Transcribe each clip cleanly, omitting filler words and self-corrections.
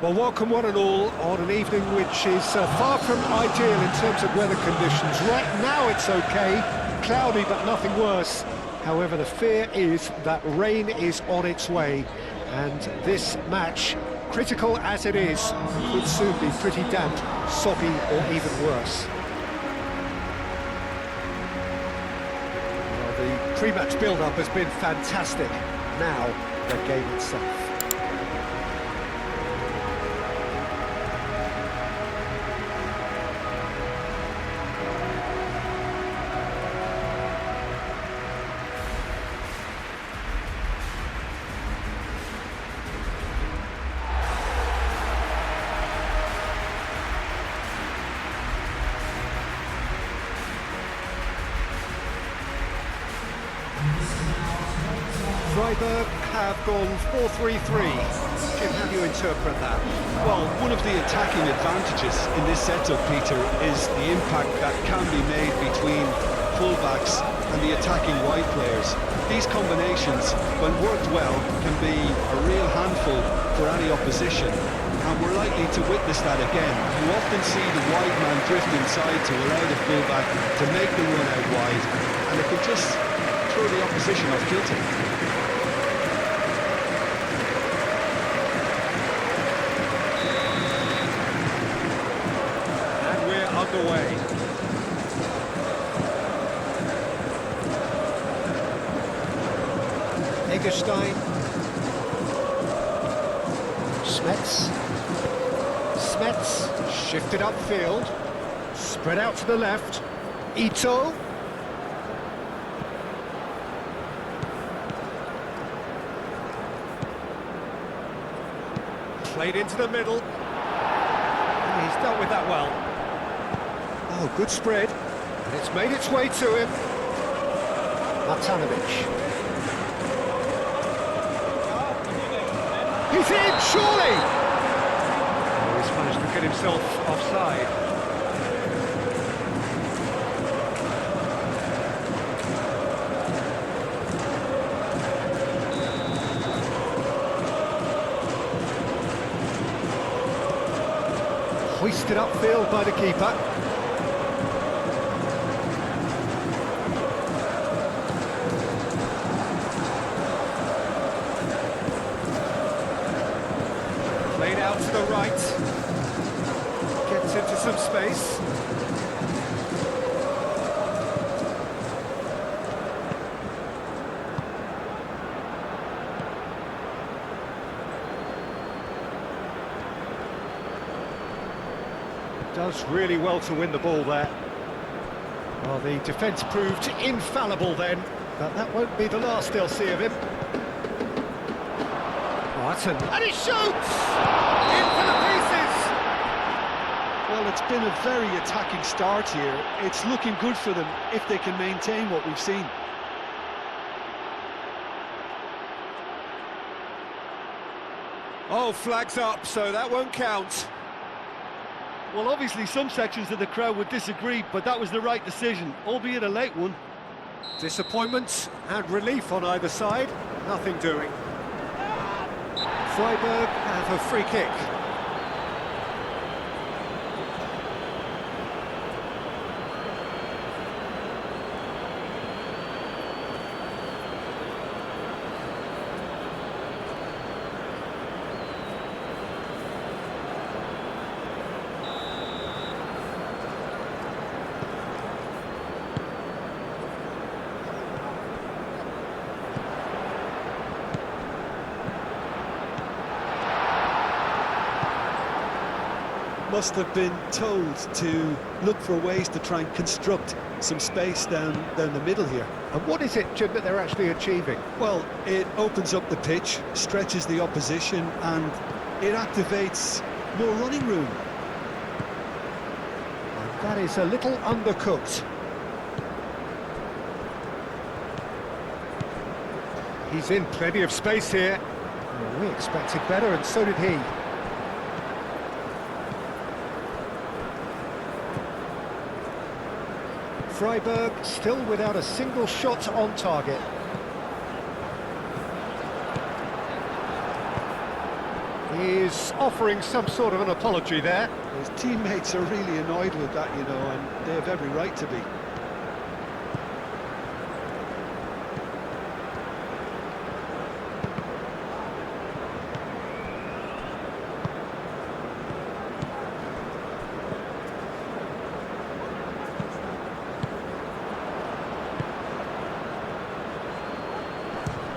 Well, welcome one and all on an evening which is far from ideal in terms of weather conditions. Right now it's okay, cloudy but nothing worse. However, the fear is that rain is on its way, and this match, critical as it is, could soon be pretty damp, soppy or even worse. Well, the pre-match build-up has been fantastic. Now, the game itself. Freiburg have gone 4-3-3. Jim, how do you interpret that? Well, one of the attacking advantages in this setup, Peter, is the impact that can be made between fullbacks and the attacking wide players. These combinations, when worked well, can be a real handful for any opposition, and we're likely to witness that again. You often see the wide man drift inside to allow the fullback to make the run out wide, and it can just throw the opposition off kilter. Away. Egerstein. Smets shifted upfield, spread out to the left. Ito. Played into the middle. He's dealt with that well. Oh, good spread, and it's made its way to him. Matanovic. He's in, surely! Oh, he's managed to get himself offside. Hoisted upfield by the keeper. Played out to the right, gets into some space. Does really well to win the ball there. Well, the defence proved infallible then, but that won't be the last they'll see of him. Martin, and he shoots! Into the pieces! Well, it's been a very attacking start here. It's looking good for them if they can maintain what we've seen. Oh, flags up, so that won't count. Well, obviously some sections of the crowd would disagree, but that was the right decision, albeit a late one. Disappointment and relief on either side, nothing doing. Freiburg have a free kick. Must have been told to look for ways to try and construct some space down the middle here. And what is it, Jim, that they're actually achieving? Well, it opens up the pitch, stretches the opposition, and it activates more running room. And that is a little undercooked. He's in plenty of space here. Well, we expected better, and so did he. Freiburg still without a single shot on target. He's offering some sort of an apology there. His teammates are really annoyed with that, you know, and they have every right to be.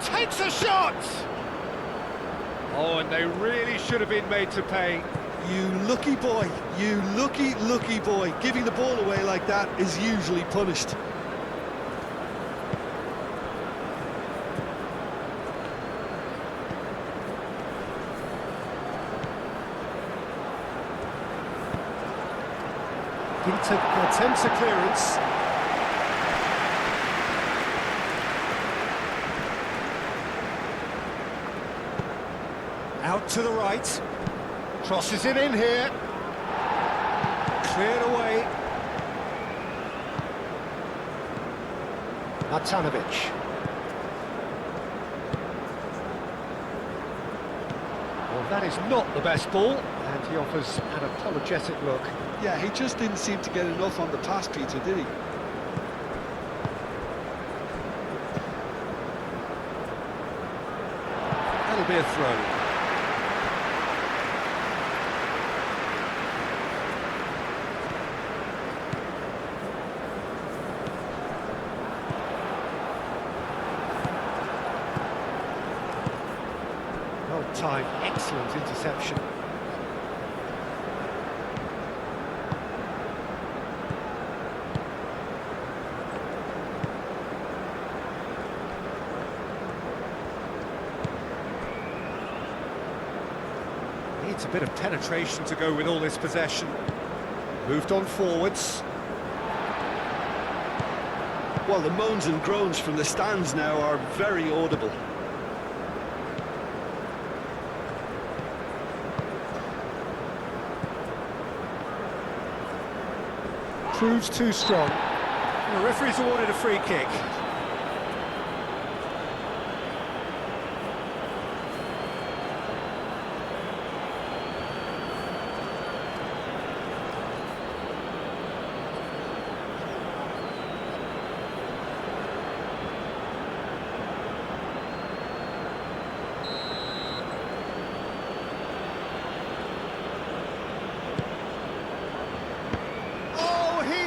Takes a shot! Oh, and they really should have been made to pay. You lucky boy, you lucky boy. Giving the ball away like that is usually punished. He attempts a clearance. Out to the right. Crosses it in here. Cleared away. Matanovic. Well, that is not the best ball, and he offers an apologetic look. Yeah, he just didn't seem to get enough on the pass, Peter, did he? That'll be a throw. Well timed, excellent interception. Needs a bit of penetration to go with all this possession. Moved on forwards. Well, the moans and groans from the stands now are very audible. Proves too strong. And the referee's awarded a free kick.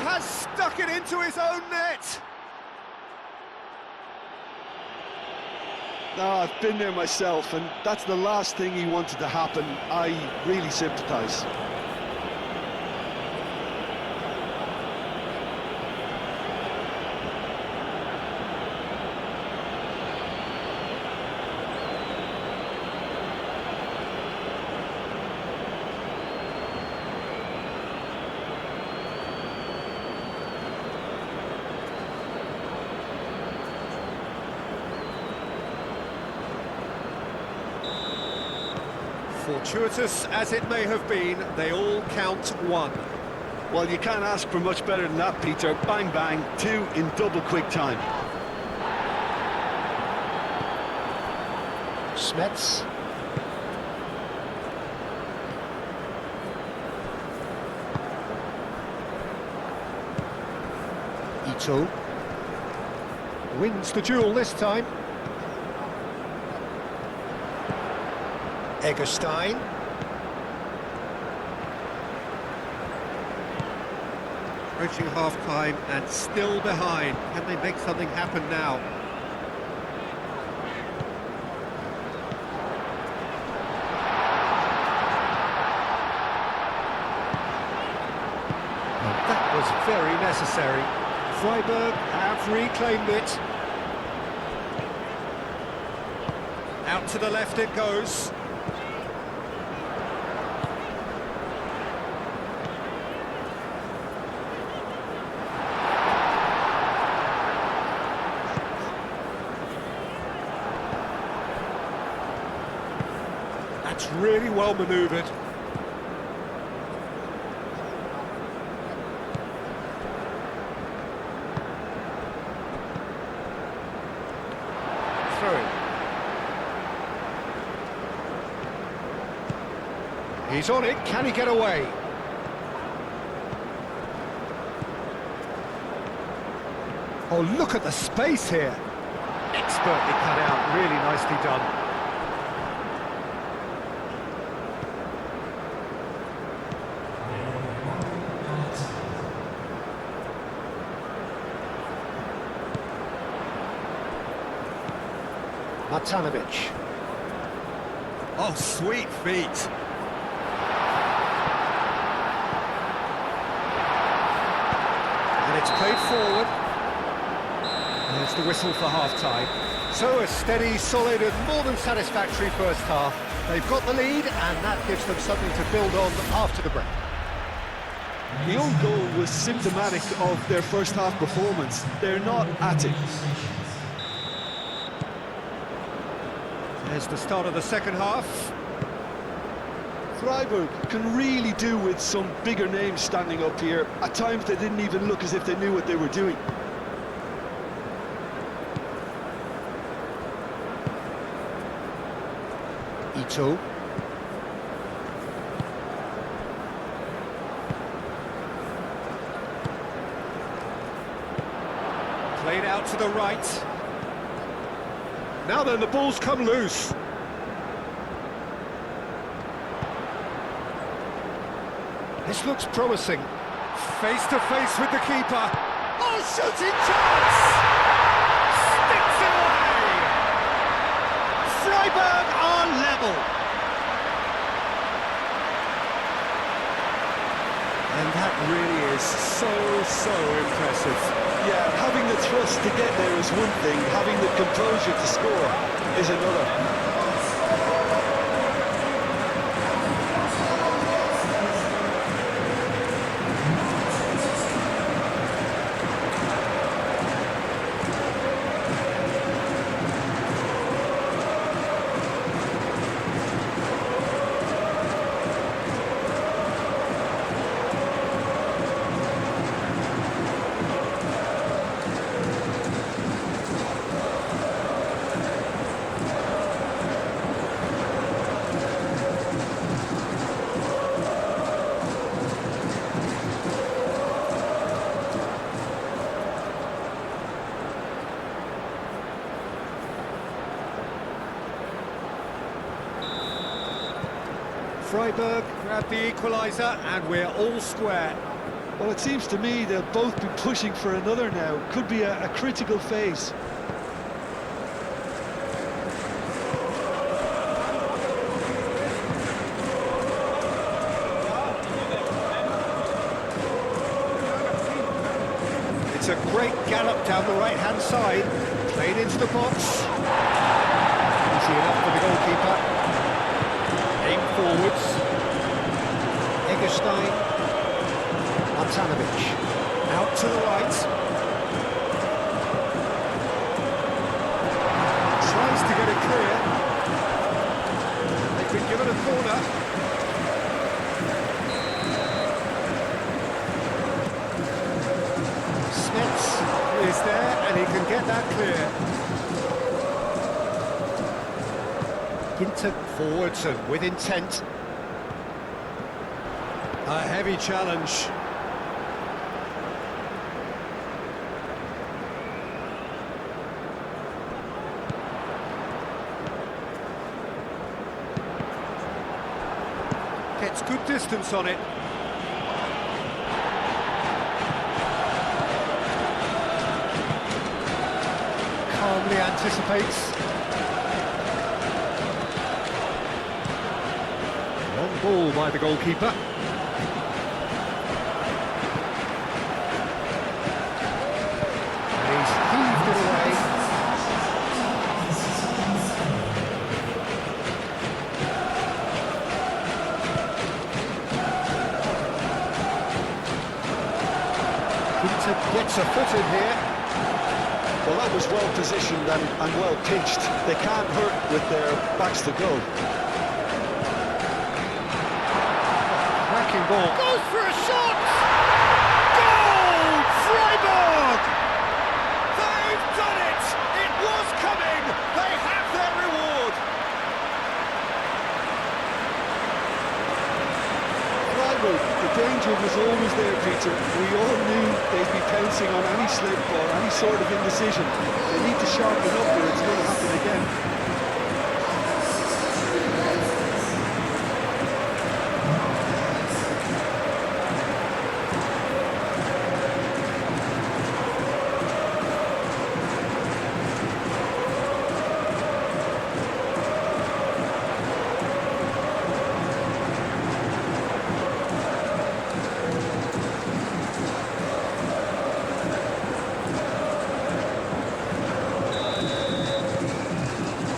Has stuck it into his own net. No, I've been there myself, and that's the last thing he wanted to happen. I really sympathise. Fortuitous as it may have been, they all count one. Well, you can't ask for much better than that, Peter. Bang, bang, two in double quick time. Smets. Ito. Wins the duel this time. Egerstein. Approaching half-time and still behind. Can they make something happen now? Well, that was very necessary. Freiburg have reclaimed it. Out to the left it goes. That's really well manoeuvred. Throw it. He's on it, can he get away? Oh, look at the space here. Expertly cut out, really nicely done. Matanovic. Oh, sweet feet. And it's played forward. There's the whistle for half-time. So a steady, solid and more than satisfactory first half. They've got the lead and that gives them something to build on after the break. The own goal was symptomatic of their first half performance. They're not at it. There's the start of the second half. Freiburg can really do with some bigger names standing up here. At times they didn't even look as if they knew what they were doing. Ito. Played out to the right. Now then, the ball's come loose. This looks promising. Face to face with the keeper. Oh, shooting chance! Sticks it away! Freiburg are level. And that really is so impressive. Yeah, having the thrust to get there is one thing, having the composure to score is another. Freiburg grab the equaliser and we're all square. Well, it seems to me they'll both be pushing for another now. Could be a critical phase. It's a great gallop down the right-hand side. Played into the box. Easy enough for the goalkeeper. Aim forwards. Egerstein. Matanovic. Out to the right. Tries to get it clear. They've been given a corner. Smets is there and he can get that clear. Ginter forwards and with intent. A heavy challenge. Gets good distance on it. Calmly anticipates. Long ball by the goalkeeper. And he's heaved it away. Gets a foot in here. Well, that was well positioned and well pitched. They can't hurt with their backs to goal. Cracking ball. Goes for a shot! Goal! Freiburg! They've done it! It was coming! They have their reward! struggled. The danger was always there, Peter. We all knew they'd be pouncing on any slip or any sort of indecision. They need to sharpen up or it's going to happen again.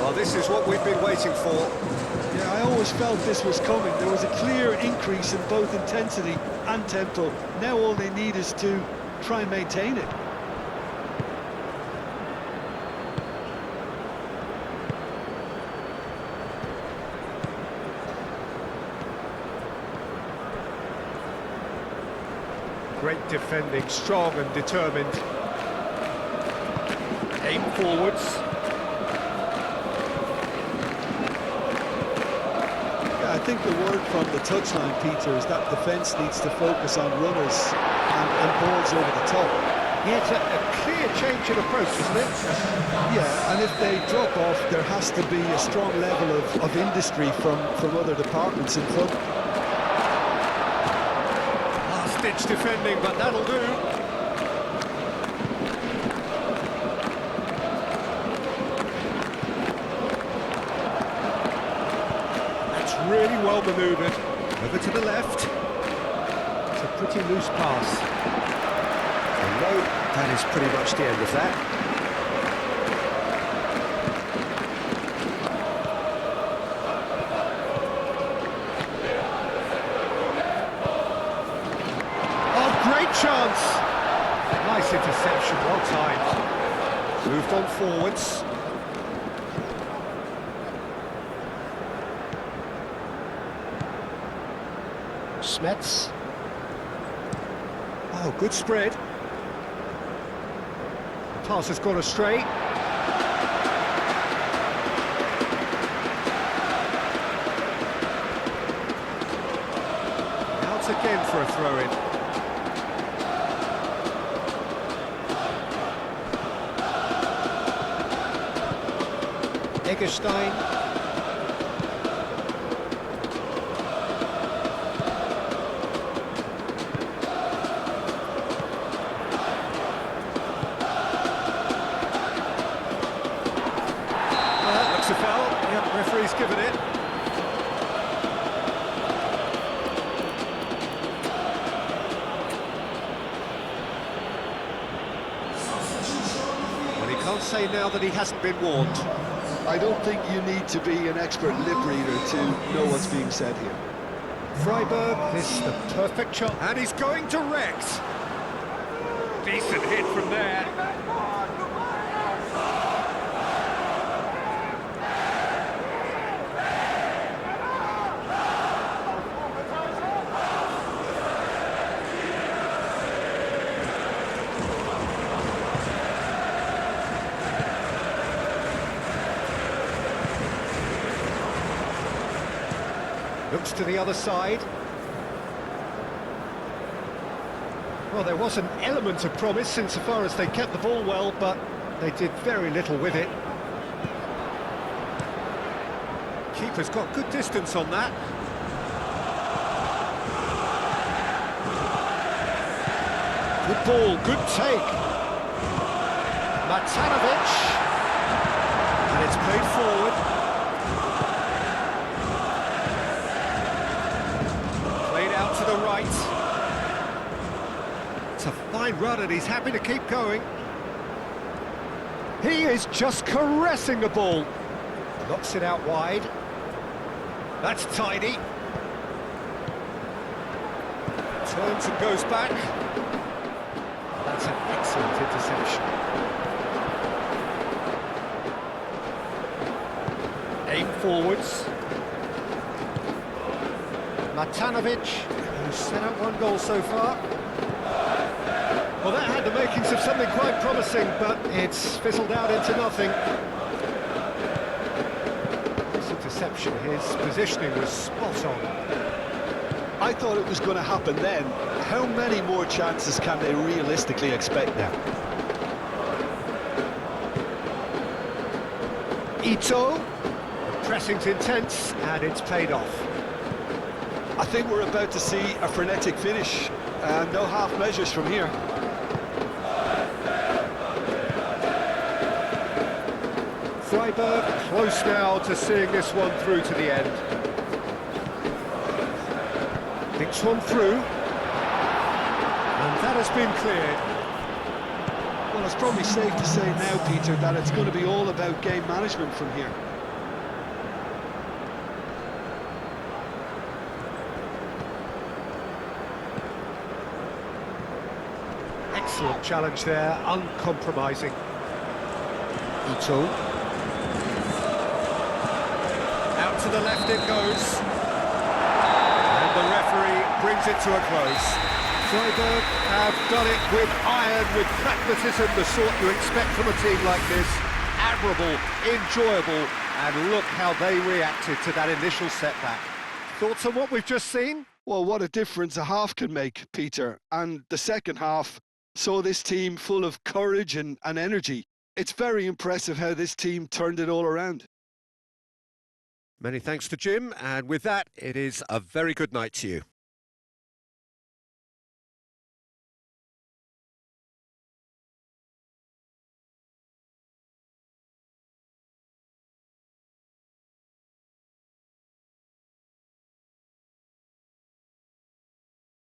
Well, this is what we've been waiting for. Yeah, I always felt this was coming. There was a clear increase in both intensity and tempo. Now all they need is to try and maintain it. Great defending, strong and determined. Aim forwards. I think the word from the touchline, Peter, is that defence needs to focus on runners and balls over the top. Yeah, it's a clear change in approach, isn't it? Yeah, and if they drop off, there has to be a strong level of industry from other departments in front. Last-ditch defending, but that'll do. Really well manoeuvred. Over to the left. It's a pretty loose pass. And no, that is pretty much the end of that. Oh, great chance! Nice interception, well timed. Moved on forwards. Smets. Oh, good spread. The pass has gone astray. Out again for a throw-in. Eggestein. It's a foul. Yep, referee's given it. Well, he can't say now that he hasn't been warned. I don't think you need to be an expert lip reader to know what's being said here. Freiburg, this is the perfect shot. And he's going direct. Decent hit from there. Looks to the other side. Well, there was an element of promise insofar as they kept the ball well, but they did very little with it. Keeper's got good distance on that. Good ball, good take. Matanovic. And it's played forward. To the right. It's a fine run and he's happy to keep going. He is just caressing the ball. Knocks it out wide. That's tidy. Turns and goes back. That's an excellent interception. Aim forwards. Matanovic, who's set up one goal so far. Well, that had the makings of something quite promising, but it's fizzled out into nothing. This interception, his positioning was spot on. I thought it was going to happen then. How many more chances can they realistically expect now? Ito, pressing's intense, and it's paid off. I think we're about to see a frenetic finish, and no half measures from here. Freiburg close now to seeing this one through to the end. Thinks one through, and that has been cleared. Well, it's probably safe to say now, Peter, that it's going to be all about game management from here. Excellent challenge there, uncompromising. Ito. Out to the left it goes. And the referee brings it to a close. Freiburg have done it with iron, with pragmatism, the sort you expect from a team like this. Admirable, enjoyable, and look how they reacted to that initial setback. Thoughts on what we've just seen? Well, what a difference a half can make, Peter. And the second half saw this team full of courage and energy. It's very impressive how this team turned it all around. Many thanks to Jim, and with that, it is a very good night to you.